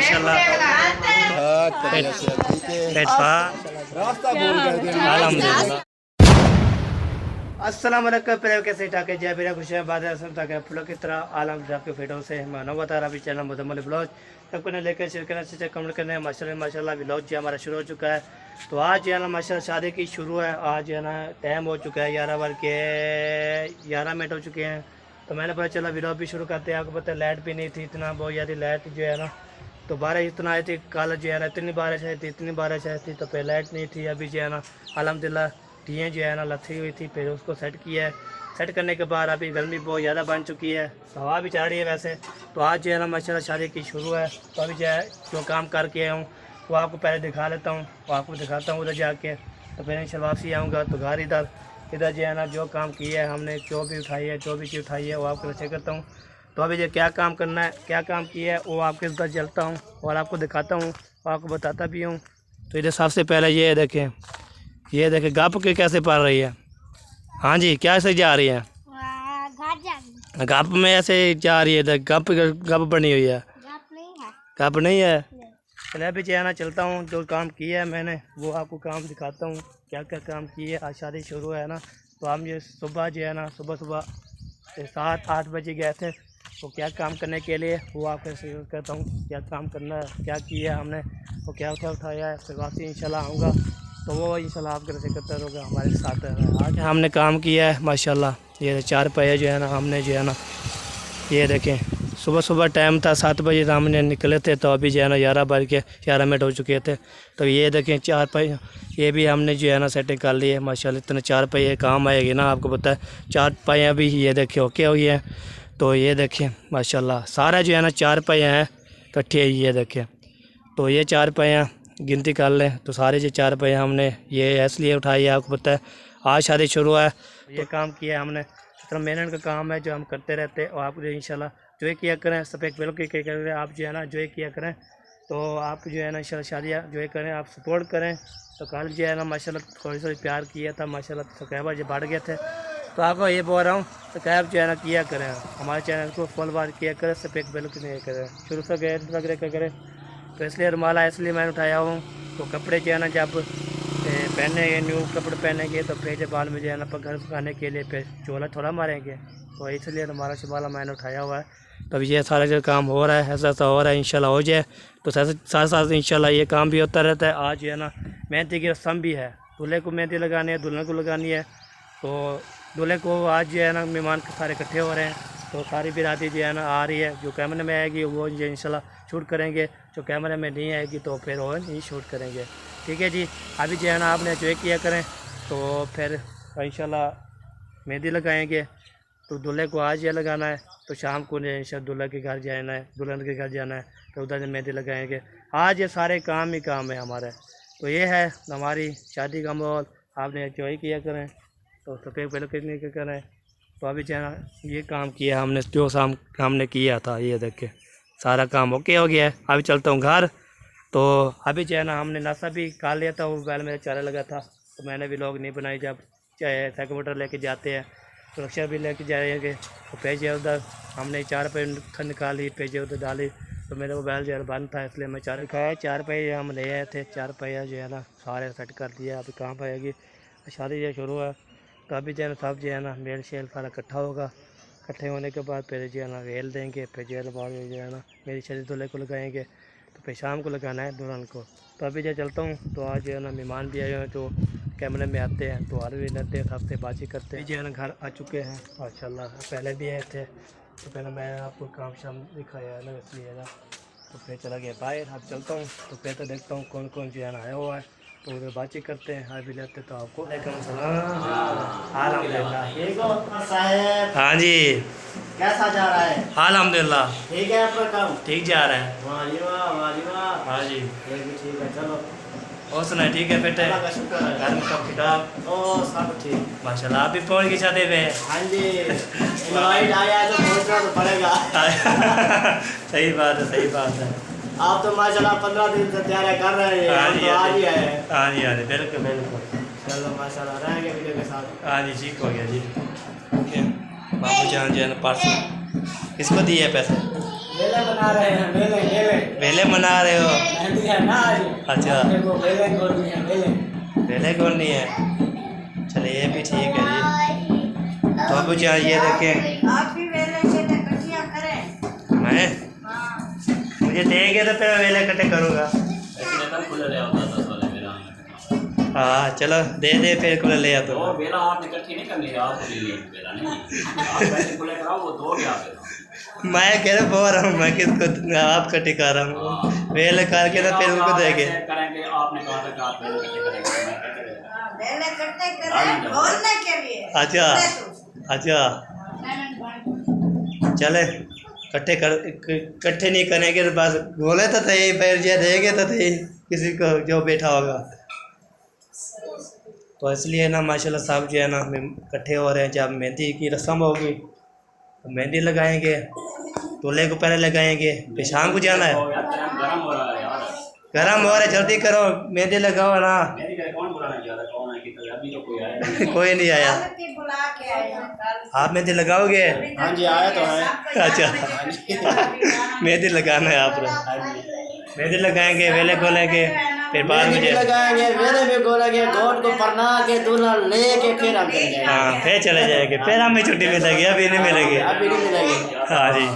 माशाल्लाह। अस्सलाम वालेकुम प्यारे कैसे ठाके जय मेरा खुश है बाद ठाके फुलों की तरह आलम ठाके फेटों से मानो बता रहा अभी चैनल मुदम्मल ब्लॉग सबको ने लेकर शेयर करना चाहिए कमेंट करने माशाल्लाह ब्लॉग जो हमारा शुरू हो चुका है। तो आज जो है ना माशाल्लाह शादी की शुरू है। आज जो है ना टाइम हो चुका है 11 बज के 11 मिनट हो चुके हैं। तो मैंने पता चला ब्लॉग भी शुरू करते हैं। आपको पता है लाइट भी नहीं थी, इतना बहुत ज़्यादा लाइट जो है ना तो बारिश इतना आई थी कल जो है ना इतनी बारिश आई थी तो फिर लाइट नहीं थी। अभी जो है ना अल्हम्दुलिल्लाह टियाँ जो है ना लथी हुई थी, फिर उसको सेट किया है। सेट करने के बाद अभी गर्मी बहुत ज़्यादा बन चुकी है, हवा भी चल रही है वैसे। तो आज जो है ना माशाल्लाह शादी की शुरू है। तो अभी जो है जो काम करके आया हूँ वो आपको पहले दिखा लेता हूँ, वो आपको दिखाता हूँ उधर जाके। तो फिर इंशाल्लाह वापसी आऊँगा तो घर इधर जो है ना जो काम किया है हमने, जो भी उठाई है, जो भी चीज़ उठाई है वो आपको शेयर करता हूँ। तो अभी जो क्या काम करना है, क्या काम किया है वो आपके साथ चलता हूँ और आपको दिखाता हूँ और आपको बताता भी हूँ। तो इधर सबसे पहले ये देखें, ये देखें गप के कैसे पड़ रही है। हाँ जी क्या से जा रही है? गप में ऐसे जा रही है, गप गप बनी हुई है। गप नहीं है। चले अभी जो है ना चलता हूँ, जो काम किया है मैंने वो आपको काम दिखाता हूँ क्या क्या काम किया है। आज शादी शुरू है ना तो हम ये सुबह जो है ना सुबह 7-8 बजे गए थे। तो क्या काम करने के लिए वो आपको शेयर करता हूँ, क्या काम करना है, क्या किया है हमने, वो क्या क्या उठाया है। फिर वापसी इंशाल्लाह आऊँगा तो वो इंशाल्लाह आपके से करता रहोगा हमारे साथ। आज हमने काम किया है माशाल्लाह। ये 4 पहिए जो है ना हमने जो है ना ये देखें सुबह टाइम था 7 बजे हमने निकले थे। तो अभी जो है ना 11 बज के 11 मिनट हो चुके थे। तो ये देखें 4 पहिए ये भी हमने जो है ना सेटिंग कर ली है माशाल्लाह। इतने 4 पहिए काम आएगी ना, आपको पता है 4 पहिए भी ये देखें ओके हो गए हैं। तो ये देखें माशाल्लाह सारा जो है ना 4 पहिए हैं इकट्ठे, ये देखें। तो ये 4 पहिया गिनती कर लें तो सारे जो 4 पहिया हमने ये इसलिए उठाई है, आपको पता है आज शादी शुरू है। ये काम किया हमने, इतना मेहनत का काम है जो हम करते रहते हैं। और आप जो इंशाल्लाह जो ही किया करें सब एक बिल्कुल करें, आप जो है ना जो ही किया करें तो आप जो है ना इंशाल्लाह शादियाँ जो ही करें आप सपोर्ट करें। तो कल जो है ना माशाल्लाह थोड़ी प्यार किया था माशाल्लाह, सब्सक्राइबर जो बढ़ गए थे। तो आपको ये बोल रहा हूँ सब्सक्राइब जो है ना किया करें, हमारे चैनल को फॉलो किया करें, सब एक बिल्कुल नहीं करें, शुरू से गए वगैरह करें। तो इसलिए रुमाल है इसलिए मैंने उठाया हूँ। तो कपड़े जो है ना जब पहनेंगे न्यू कपड़े पहनेंगे तो फिर जब बाल में जो है ना घर सुखाने के लिए फिर चोला थोड़ा मारेंगे, तो इसलिए रुमाल शबाला मैंने उठाया हुआ है। तो अभी ये सारा जो काम हो रहा है ऐसा हो रहा है, इंशाल्लाह हो जाए तो साथ साथ इंशाल्लाह ये काम भी होता रहता है। आज जो है ना मेहंदी की रस्म भी है, दूल्हे को मेहंदी लगानी है, दुल्हन को लगानी है। तो दूल्हे को आज जो है ना मेहमान सारे इकट्ठे हो रहे हैं। तो सारी बिरादरी जो है ना आ रही है, जो कैमरे में आएगी वो इंशाल्लाह शूट करेंगे, जो कैमरे में नहीं आएगी तो फिर वो नहीं शूट करेंगे। ठीक है जी। अभी जो है ना आपने जो किया करें तो फिर इंशाल्लाह मेहंदी लगाएंगे। तो दूल्हे को आज ये लगाना है तो शाम को इंशाल्लाह दूल्हे के घर जाना है, दुल्हन के घर जाना है तो उधर मेहंदी लगाएंगे। आज ये सारे काम ही काम है हमारे। तो ये है हमारी शादी का माहौल, आपने जो ही किया करें तो सफ़ेद पहले कितने के करें। तो अभी जो है ना ये काम किया हमने, जो शाम हमने किया था ये देख के सारा काम ओके हो गया है। अभी चलता हूँ घर। तो अभी जो है ना हमने नाश्ता भी खा लिया था, वो बैल मेरा चारा लगा था तो मैंने भी लोग नहीं बनाई। जब चाहे साइकिल लेके जाते हैं तो रिक्शा भी लेके जाएंगे तो पेजे उधर हमने 4 पहिए निकाली, पेजे उधर डाली। तो मेरे को बैल जो है बंद था इसलिए मैं चारा खाया। 4 पहिए हम ले आए थे, 4 पहिया जो है ना सारे सेट कर दिया। अभी कहाँ पाएगी शादी जो शुरू है। तो अभी जो है ना सब जो है ना मेल शेल सारा इकट्ठा होगा, इकट्ठे होने के बाद फिर जो है ना वेल देंगे, फिर जो है ना मेरी शादी दूल्हे को लगाएंगे तो फिर शाम को लगाना है दुल्हन को। तो अभी जो चलता हूँ तो आज जो है ना मेहमान भी आए हुए हैं तो कैमरे में आते हैं तो हार भी लेते हैं, सबसे बातचीत करते हैं। जो है ना घर आ चुके हैं माशाल्लाह, पहले भी आए थे तो पहले मैं आपको काम शाम दिखाया है ना इसलिए ना। तो फिर चला गया बाहर। अब चलता हूँ तो फिर तो देखता हूँ कौन कौन जो है ना आया हुआ है तो उधर बातचीत करते हैं। अभी लेते तो आपको हाँ जी कैसा जा रहा है? अल्हम्दुलिल्लाह ठीक है आपका काम? ठीक जा रहा है। हाँ जी ठीक है चलो और सुना ठीक है बेटे, अल्लाह का शुक्र है। घर में सब किताब ओ सब ठीक माशाल्लाह। आप भी पहुँच की शादी पे? हाँ जी इनवाइट आया है तो पहुंचना तो पड़ेगा। सही बात है, सही बात है। आप तो माशाल्लाह 15 दिन से तैयारी कर रहे हैं, हाँ हम जी तो आज ही आए हैं। हाँ जी हाँ जी बिल्कुल बिल्कुल। चलो माशाल्लाह रहेंगे वीडियो के साथ। हाँ जी ठीक हो गया जी। ओके बाबू जान जो है ना पार्सल किसको दिए पैसे? वेले बना रहे हैं, वेले वेले वेले मना रहे हो? मेहंदी है ना आज। अच्छा। देखो वेले खोलनी है, वेले। वेले कौन नहीं है? चलिए ये भी ठीक है जी। तो अब क्या ये देखें, आप भी वेले से कटिया करें। मैं मुझे देंगे तो फिर मैं वेले इकट्ठे करूँगा। हाँ चलो दे दे फिर खुले ले आता हूँ। बेला आपने इकट्ठी नहीं करनी है, आपको ले लिया बेला नहीं, आप पहले खुले कराओ, वो दो गया बेला। मैं कह रहा बोल रहा हूँ, मैं किसको आप इकट्ठी कर रहा हूँ, वेले करके ना फिर उनको देंगे। करेंगे आपने कहा था कि आप वेले इकट्ठे करेंगे, मैं क्या करेगा? वेले कट्टे करें खोलने के लिए। अच्छा अच्छा चले इकट्ठे नहीं करेंगे तो बस बोले तो थे फिर ये देंगे तो थे किसी को जो बैठा होगा। तो इसलिए ना माशाल्लाह साहब जो है ना हम इकट्ठे हो रहे हैं। जब मेहंदी की रस्म होगी तो मेहंदी लगाएंगे, दूल्हे को पहले लगाएंगे, फिर शाम को जाना है। गरम हो रहा है यार, गरम हो रहा है, जल्दी करो मेहंदी लगाओ ना। मेरी करे कौन बुलाना चाहता, कौन है कि तो अभी तो कोई आया नहीं। कोई नहीं आया। बुला के आए हैं कल। आप मेहंदी लगाओगे? हाँ जी आया तो है। अच्छा मेहंदी लगाना है आप लोग। मेहंदी लगाएंगे, वेले खोलेंगे, फिर बाद में मेहंदी भी लगाएंगे, वेले भी खोलेंगे, गोट को पहना के दूल्हा लेके फिर हम चले जाएंगे। हाँ फिर चले जाएंगे, फिर हमें छुट्टी मिलेगी, अभी नहीं मिलेगी। अभी नहीं मिलेगी। हाँ जी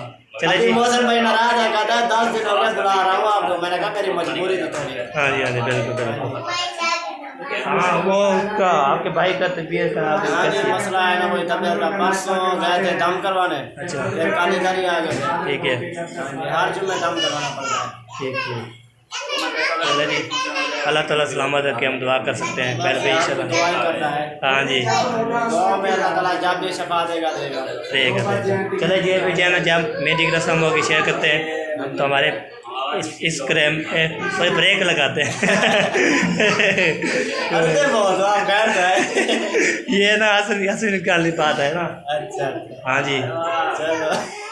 चले अभी जी। मौसम भाई नाराज है, कहता है 10 दिन हो गए बुला रहा हूँ आपको। मैंने कहा मेरी मजबूरी थी थोड़ी। हाँ जी बिल्कुल बिल्कुल। हाँ वो उसका आपके भाई का तबीयत खराब है। हाँ जी मसला है ना, वही तबियत का। परसों गए थे दम करवाने। अच्छा। फिर काली दारी आ गए। ठीक है हर जुम्मे दम करवाना पड़ता है। ठीक चले जी। अल्लाह ताला सलामत रखे, हम दुआ कर सकते हैं पहले भी इंशाल्लाह। दुआ ही करता है। हाँ जी दुआ में अल्लाह ताला जब भी शफा देगा देगा। ठीक है। चले जी अभी जो है ना जब मेहंदी की रस्म होगी शेयर करते हैं तो हमारे इस क्रैम कोई ब्रेक लगाते हैं। अरे बहुत आप गैर है। ये ना हंसी निकालनी बात है ना। अच्छा हाँ जी चलो।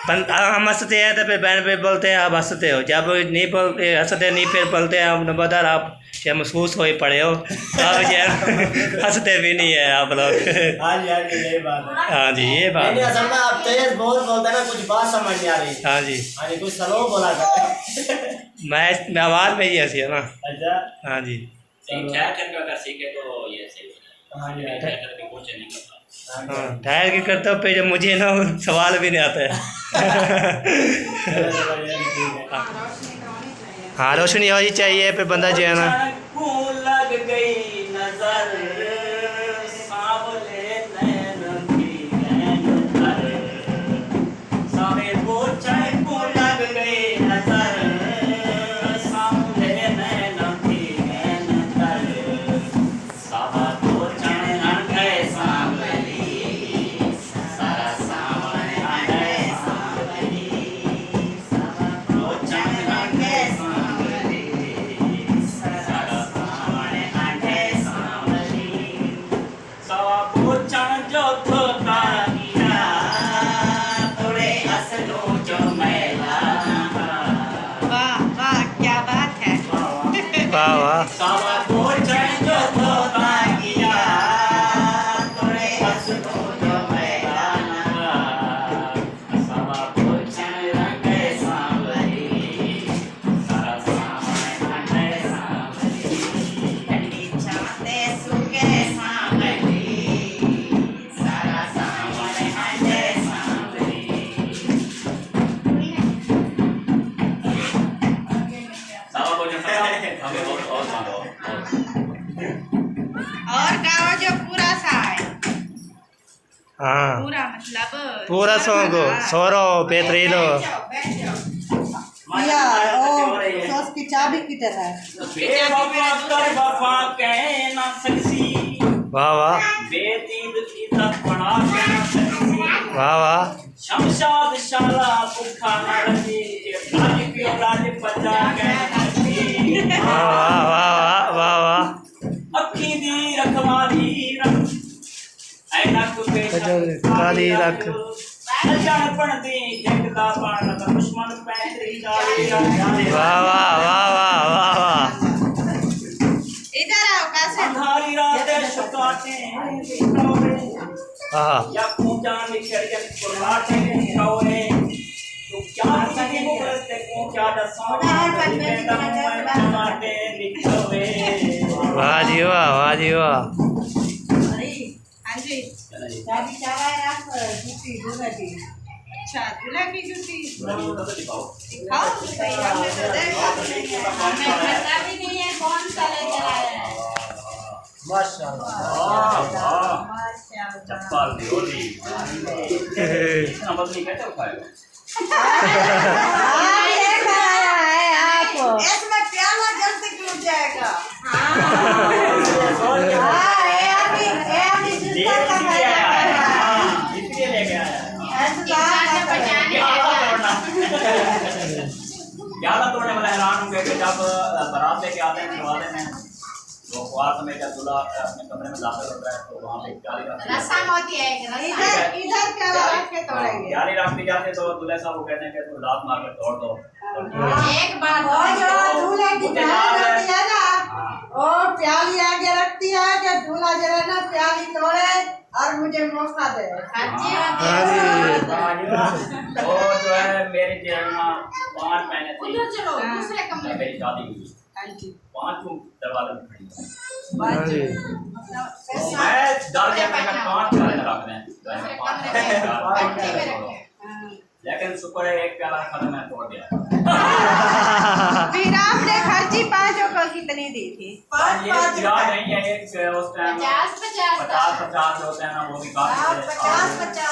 हम हंसते हैं तो फिर बहन पे बोलते हैं आप हंसते हो, जब नहीं बोलते हंसते नहीं फिर बोलते हैं आप नंबरदार आप शायद महसूस हो ही पड़े हो, आप शायद हंसते भी नहीं है आप लोग। हाँ जी यही बात है। हाँ जी ये बात नहीं है। असल में आप तेज बहुत बोलते हैं ना, कुछ बात समझ नहीं आ रही। हाँ जी हाँ जी कुछ स्लो बोला करते। मैं आवाज़ में ही हंसी है ना। अच्छा हाँ जी ठहर करके अगर सीखे तो ये सही हो हाँ जी जाएगा, ठहर करके कुछ नहीं करता। हाँ ठहर के करते हो, फिर जब मुझे ना सवाल भी नहीं आता है। हाँ रोशनी होनी चाहिए, फिर बंदा जो है ना। लग गई नजर सावले नैन की नैन सावे पोछे को लग गई नजर सावले नैन की नैन सावा पोछे अंगे सावली सारा सावले अंगे सावली सावा पोछे अंगे सावली सारा सावले अंगे सावली सावा पोछे जो धोता किया थोड़े असलो जो मैला वाह वाह क्या बात है। वाह वाह सावा पोछे जो धोता किया थोड़े असलो जो मैला सावा पोछे अंगे सावली सारा सावले अंगे सावली ठंडी चाहते सूखे सावली सारा सावले अंगे सावली सावा पोछे हमें और मांगो और गाओ जो पूरा सा है, हाँ पूरा मतलब पूरा सॉन्ग हो सोरो बेहतरीन हो। या ओ सॉस की चाबी किधर है? बेवफा कर वफा कह ना सकती वाह वाह बेदीद की तक पड़ा के ना सकती वाह वाह शमशाद शाला भूखा न रही राज की औलाद बचा के ना सकती वाह वाह वाह वाह वाह अखी दी रखवाली रख ऐनक पे काली रख जान पड़ती देखदा पान का दुश्मन पैतरी जाली वाह वाह वाह वाह वाह वाह इधर आओ कासिम। अंधारी रात शुकाते हाँ या पूजा निखर के कुर्बाते कौरे तो क्या तुझे वो करते को क्या दसां माटे निकवे वाह जी वाह, वाह जी वाह। अरे हाँ जी चला जी शादी चाह रहा है आप जूती दूल्हा की। अच्छा दूल्हा की जूती बड़ी तो दिखाओ दिखाओ सही हमने तो देखा भी नहीं है हमें पता भी नहीं है कौन सा लेकर आया है। माशाल्लाह वाह माशाल्लाह चप्पल दियोली इतना बदली कैसे उठाएगा हाँ, ये कराया है आप इसमें प्याला जल्दी टूट जाएगा। हाँ ये अभी जूता का इसलिए लेके आया ऐसे ज्यादा तोड़ने वाला हैरान होंगे कि जब बारात लेके आते हैं करवाते हैं तो ख्वास में जब दूल्हा अपने कमरे में दाखिल होता है तो वहाँ पे जाली रस्म होती है एक रस्म। इधर प्याला रख के तोड़ेंगे। जाली रखती जाती है तो दूल्हे साहब वो कहते हैं कि इसको लात मार कर तोड़ दो एक बार वो जो दूल्हे की प्याली रखती है ना वो प्याली आगे रखती है कि दूल्हा जो है ना प्याली तोड़े और मुझे मौका दे। वो जो है मेरी जेब में 5 महीने थी उधर चलो दूसरे कमरे में। मेरी शादी हुई हाँ जी 5 दरवाजे में खड़ी हाँ जी। मैं डर गया मैं 5 प्याले रख दें बच्चे में रखे। लेकिन शुक्र है एक प्याला रखा था मैं तोड़ दिया फिर आपने खर्ची 5 को कितनी दी थी? ये याद नहीं है एक उस टाइम 50 होते हैं ना वो भी काफी थे। 50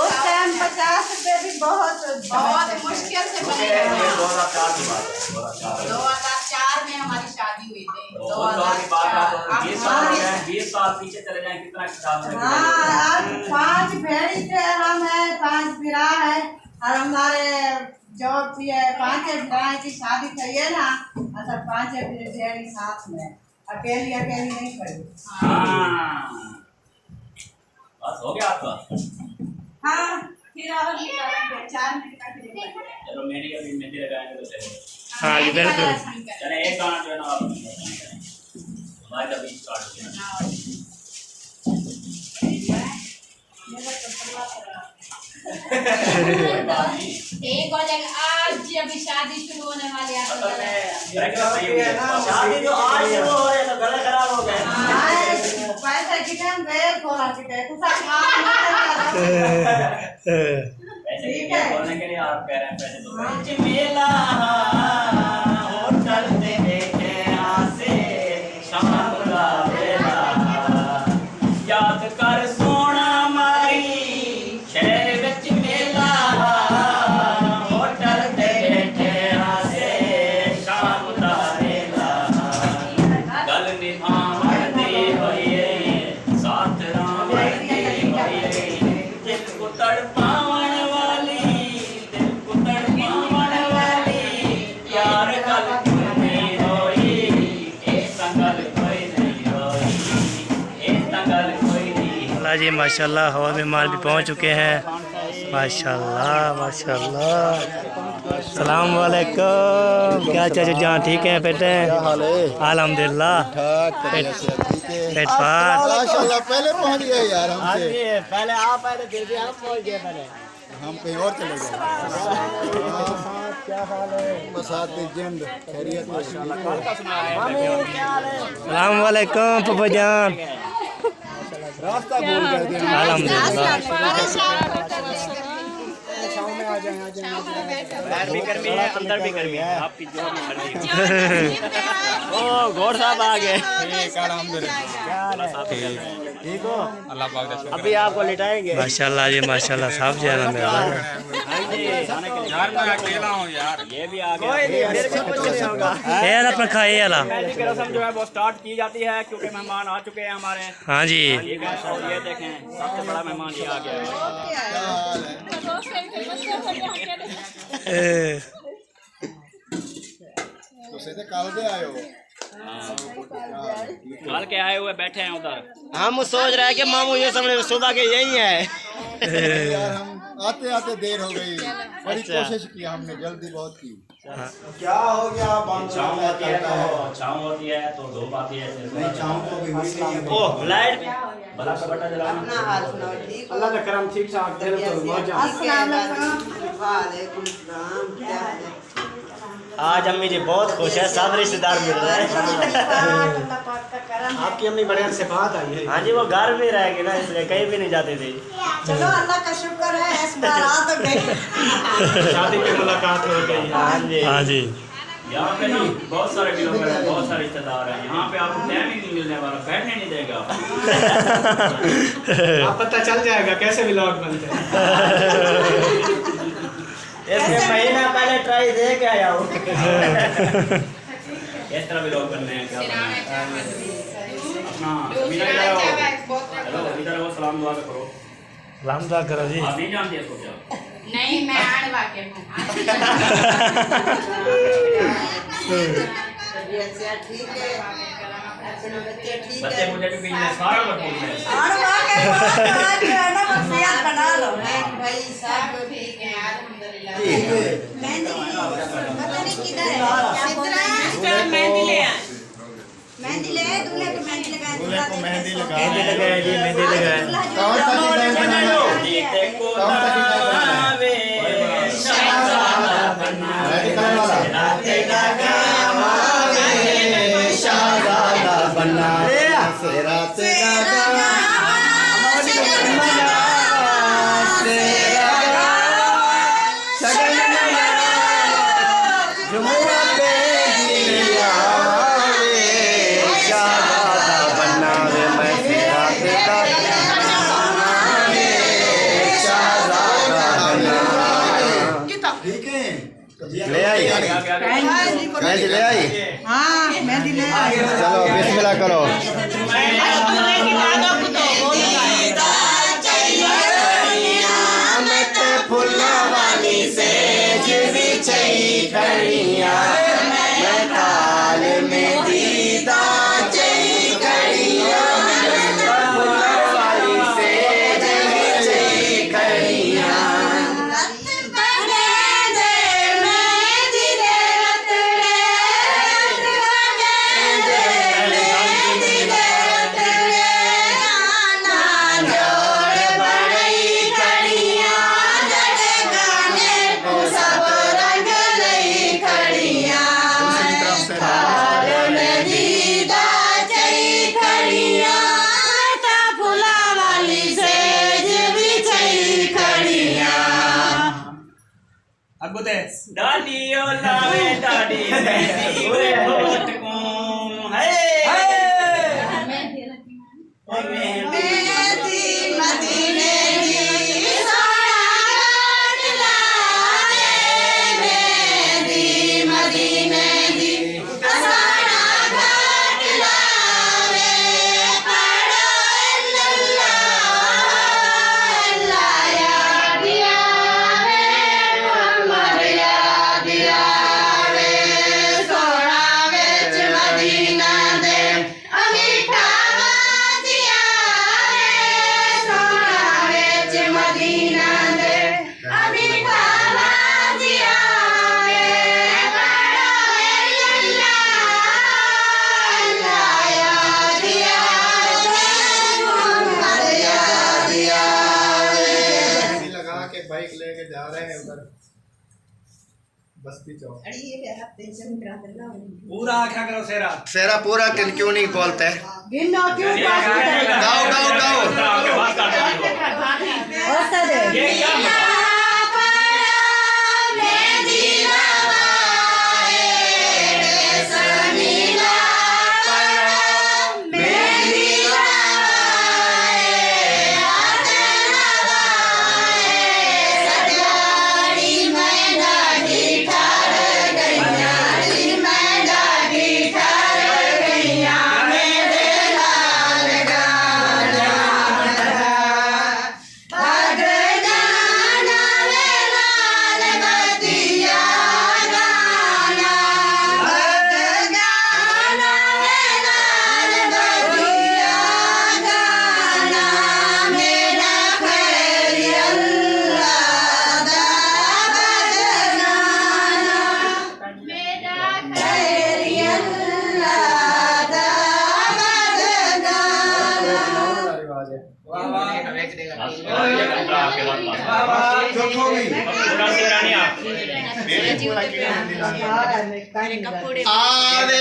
उस टाइम 50 रुपए भी बहुत बहुत मुश्किल से मुझे बने। ये 2004 की बात है 2004 में हमारी शादी हुई थी। 2004 की बात है तो 20 साल हो गए 20 साल पीछे चले जाएं कितना खराब है हाँ आज 5 भेड़ी थे हम है 5 बिरा है और हमारे जो भी है 5 बिराए की शादी करी है ना अच्छा 5 भेड़ी साथ में अकेली नहीं पड़ी। हाँ बस हो गया आपका हाँ फिर और निकालेंगे 4 मिनट का फिर चलो मेरी अभी मेहंदी लगाएंगे तो चलेगा हाँ जी बिल्कुल। चले एक गाना जो है ना आप हमारे जब स्टार्ट हो गया एक हो जाएगा आज जी अभी शादी शुरू होने वाली है। शादी तो आज शुरू हो रही है तो गले खराब हो गए पैसे कितने गए थोड़ा कितने कुछ काम पैसे बोलने के लिए आप कह रहे हैं पैसे दो मेला होटल देखे आसे शाम का बेला याद कर सोना मारी शहर विच मेला होटल देखे आसे शाम का बेला गल निभावन दी होइए साथ राम दी होइए दिल को तड़पावन वाली यार गल नहीं होई ए संगल कोई नहीं होई ए संगल कोई नहीं अल्लाह जी माशाल्लाह हवा में माल भी पहुंच चुके हैं माशाल्लाह माशाल्लाह। सलाम वालेकुम क्या चाचा जहाँ ठीक है बेटे अल्हम्दुलिल्लाह पेट फाट माशाल्लाह पहले पहुंच गए यार हमसे पहले आप आए फिर भी हम पहुंच गए पहले हम कहीं और चले गए क्या हाल है बसात जिंद खैरियत सलाम वालेकुम पप्पा जान रास्ता भूल गए थे अल्हम्दुलिल्लाह। बाहर भी गर्मी है अंदर भी गर्मी है आपकी जोर में गर्मी है ओ घोड़ साहब आ गए ठीक हो अल्लाह पाक का शुक्र अभी आपको लिटाएंगे माशाल्लाह जी माशाल्लाह साफ जाना मेरा यार मैं अकेला हूं यार ये भी आ कोई गया नहीं मेरे को कुछ नहीं होगा ये अपन खाए वाला मेहंदी की रस्म जो है वो स्टार्ट की जाती है क्योंकि मेहमान आ चुके हैं हमारे हाँ जी ठीक है और ये देखें सबसे बड़ा मेहमान ये आ गया है तो सीधे कल दे आए हो कल के आए हुए बैठे हैं उधर हम सोच रहे हैं कि मामू ये समझ सुबह के यही है यार हम आते आते देर हो गई, बड़ी अच्छा। कोशिश की हमने, जल्दी बहुत की। हाँ। क्या हो गया? छाँव होती है तो छाँव होती है तो धूप आती है। ओह लाइट भी बल्ब का बटन जलाना। अपना हाल सुनाओ, ठीक हो? अल्लाह का करम ठीक ठाक दे तो मौज आ। अस्सलाम वालेकुम सलाम, क्या है? आज अम्मी जी बहुत खुश है, सब रिश्तेदार मिल रहे हैं। अल्लाह पाक का करम है। आपकी अम्मी बड़े से बात आई है। हाँ जी, वो घर में रहेगी ना, इसलिए कहीं भी नहीं जाते थे। चलो अल्लाह का शुक्र है, इस बार आ तो गए। शादी की मुलाकात हो गई। हाँ जी, हाँ जी। यहाँ पे ना बहुत सारे लोग हैं, बहुत सारे रिश्तेदार हैं। यहाँ पे आपको टाइम ही नहीं मिलने वाला, बैठने नहीं देगा। आप पता चल जाएगा कैसे व्लॉग बनते हैं। इसमें महीना पहले ट्राई दे के आया हूँ। इस तरह व्लॉग करने हैं, क्या करना है अपना। हेलो, इधर वो सलाम दुआ करो। सलाम दुआ करो जी। आप नहीं जानते इसको क्या? नहीं मैं आड़वा के हूँ। तबीयत से ठीक है, अपने बच्चे ठीक बच्चे है। मुझे भी बीच में सारा लोग पूछ रहे हैं। और वाकई बहुत आज जो है ना बसियात बना लो। भाई सब साहब ठीक है अल्हम्दुलिल्लाह। मेहंदी पता नहीं किधर है, क्या बोल रहे हैं? मेहंदी ले आए। मेहंदी ले आए, दूल्हे को मेहंदी लगाए, दूल्हे को मेहंदी लगा। मेहंदी लगाए जी, मेहंदी लगाए। कौन सा डिजाइन बनाना? कौन सा डिजाइन बनाना? रेड कलर वाला। ठीक है, ले आई मेहंदी, ले आई। हाँ मेहंदी ले आए। चलो बिस्मिल्लाह करो। दादी ओ लावे दादी मेहंदी ओए होठ को मेहंदी मदीने की सोना घाट लाए, मेहंदी मदीने की सोना घाट लाए, पढ़ो अल्लाह अल्लाह याद आवे, मोहम्मद याद आवे, सोना विच मदीना दे अमीठा वादिया वे, सोना विच मदीना दे अमीठा वादिया वे, पढ़ो अल्लाह याद आवे, मोहम्मद याद आवे। मेहंदी लगा के बाइक लेके जा रहे हैं उधर बस्ती चौक। पूरा आख्या करो सेरा। सेरा पूरा क्यों नहीं बोलते? गिनो क्यों गाओ गाओ गाओ। आपके बात काट ये क्या मतलब? आवे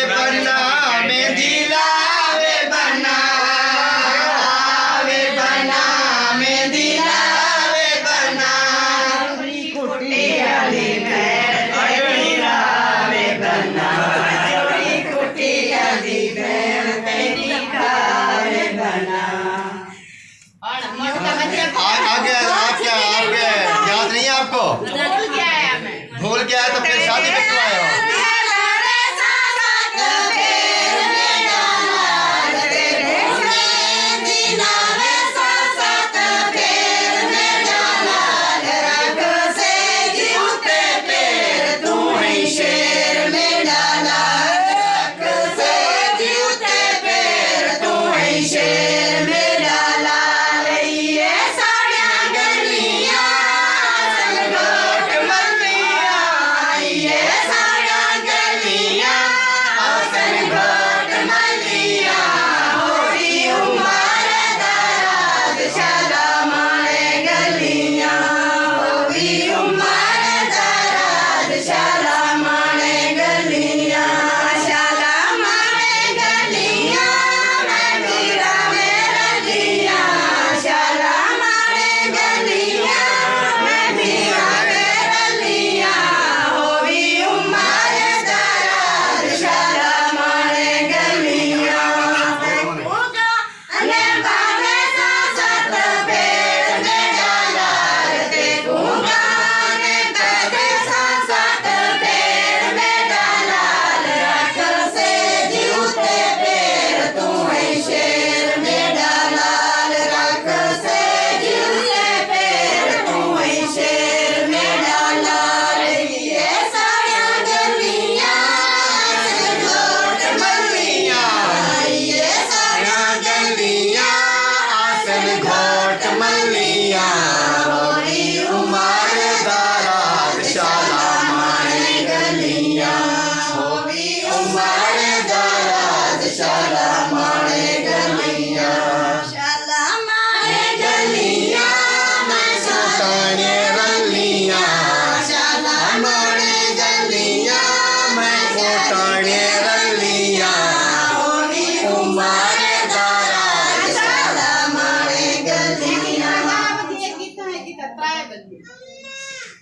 बन्ना मेहंदी लावे बन्ना, आवे बन्ना मेहंदी लावे बन्ना, कुटी वाली बहन तेरी लावे बन्ना, कुटी वाली बहन तेरी लावे बन्ना। आगे आगे आगे याद नहीं है आपको? भूल गया तो फिर शादी में क्यों आए हो?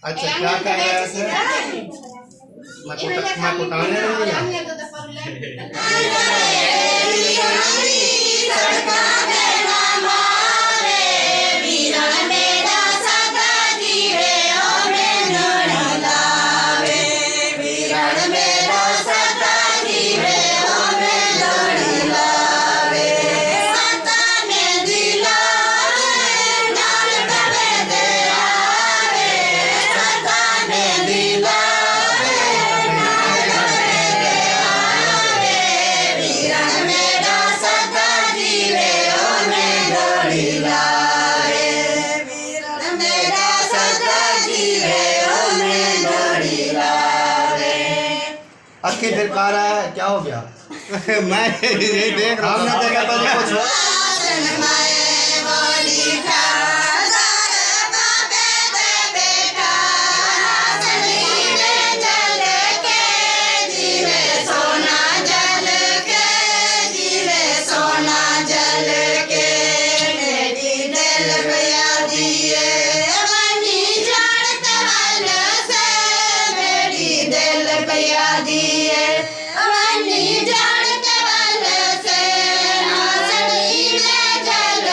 अच्छा क्या कह रहा है ऐसे? मैं कुटाने नहीं अक्की फिर कह रहा है क्या हो गया? मैं यही देख रहा हूँ। हमने देखा पहले कुछ जल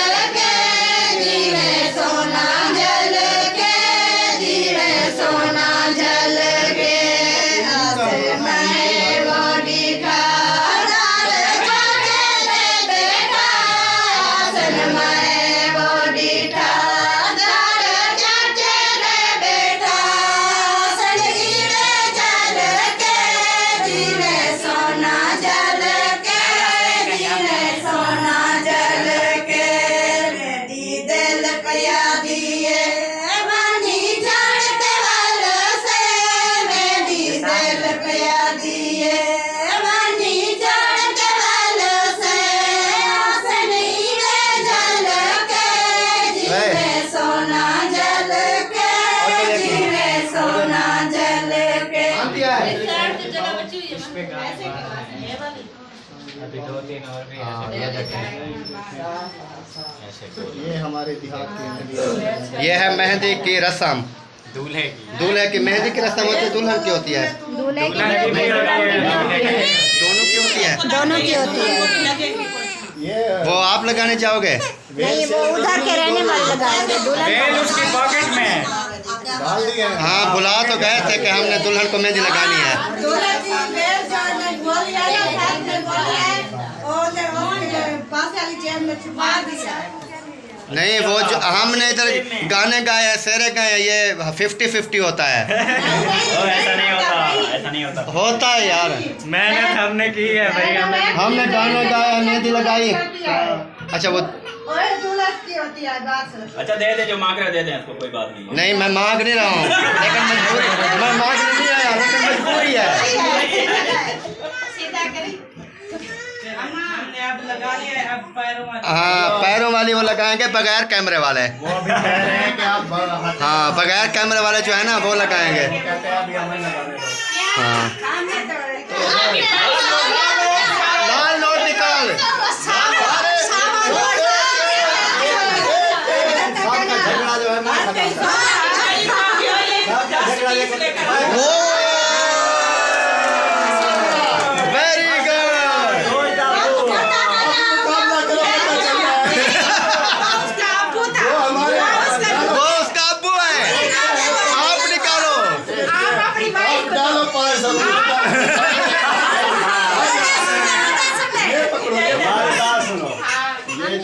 हाँ, ये देखें, ये हमारे देहात के ये है मेहंदी की रस्म। दूल्हे की मेहंदी की रस्म होती है, दुल्हन की होती है? दूल्हे की दोनों की होती है? दोनों की होती है। वो आप लगाने जाओगे? नहीं, वो उधर के रहने वाले लगाएंगे। दुल्हन उसकी पॉकेट में हाँ, बुला तो गए थे कि हमने दुल्हन को मेहंदी लगानी है। दूल्हे की बेल जो है गोली है ना, साथ में गोली है, और उसके पास वाली जेब में छुपा दिया है। नहीं, वो जो हमने इधर गाने गाए हैं, शेरे गाए हैं, ये 50-50 होता है। ऐसा नहीं होता, ऐसा नहीं होता। होता है यार, मेहनत हमने की है भैया। हमने गाने गाए, मेहंदी लगाई। अच्छा, वो दूल्हा की होती है बात सुनो। अच्छा दे दे, जो मांग रहे दे दें उसको, कोई बात नहीं। नहीं, मैं मांग नहीं रहा हूँ, लेकिन मजबूरी, मैं मांग नहीं आया, लेकिन मजबूरी है। सीधा करी हमने अब लगा लिया, अब पैरों में। हाँ, पैरों वाली वो लगाएंगे, बगैर कैमरे वाले। वो भी कह रहे हैं कि आप हाँ, बगैर कैमरे वाले जो है ना, वो लगाएंगे। कहते हैं अभी हमें लगाने दो। हाँ, सामने तो लाल नोट निकाल। झगड़ा जो है ना, वेरी गुड। वो उसका अब्बू है, आप निकालो।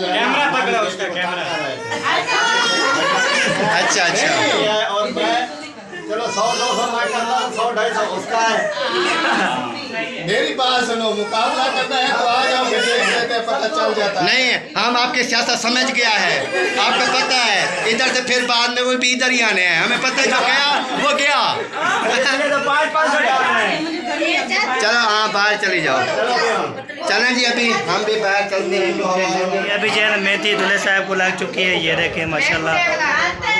कैमरा पकड़ा उसका, कैमरा। अच्छा अच्छा, और मैं चलो 100-200 मैं कर रहा हूँ, 100-250 उसका है। मेरी बात सुनो, मुकाबला करना है तो आ जाओ, पता चल जाता है। नहीं, हम आपकी सियासत समझ गया है, आपको पता है, इधर से फिर बाद में वो भी इधर ही आने हैं, हमें पता है, जो गया वो गया। तो 500 डालना है। चलो हाँ, बाहर चली जाओ। चलें जी, अभी हम भी बाहर चलते हैं। अभी जो है ना मेहंदी दूल्हे साहब को लग चुकी है, ये देखें माशाल्लाह।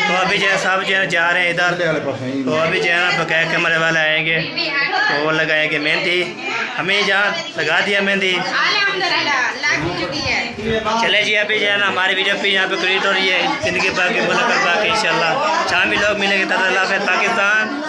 तो अभी जो है साहब जो है जा रहे हैं इधर, तो अभी जो है ना बगैर कैमरे वाले आएंगे तो वो लगाएंगे मेहंदी। हमें जहाँ लगा दिया मेहंदी। चले जी, अभी जो है ना हमारी वीडियो पे यहाँ पे क्रिएट हो रही है। ज़िंदगी बाकी मुलाकात बाकी इंशाल्लाह शामी लोग मिलेंगे। तब तक पाकिस्तान।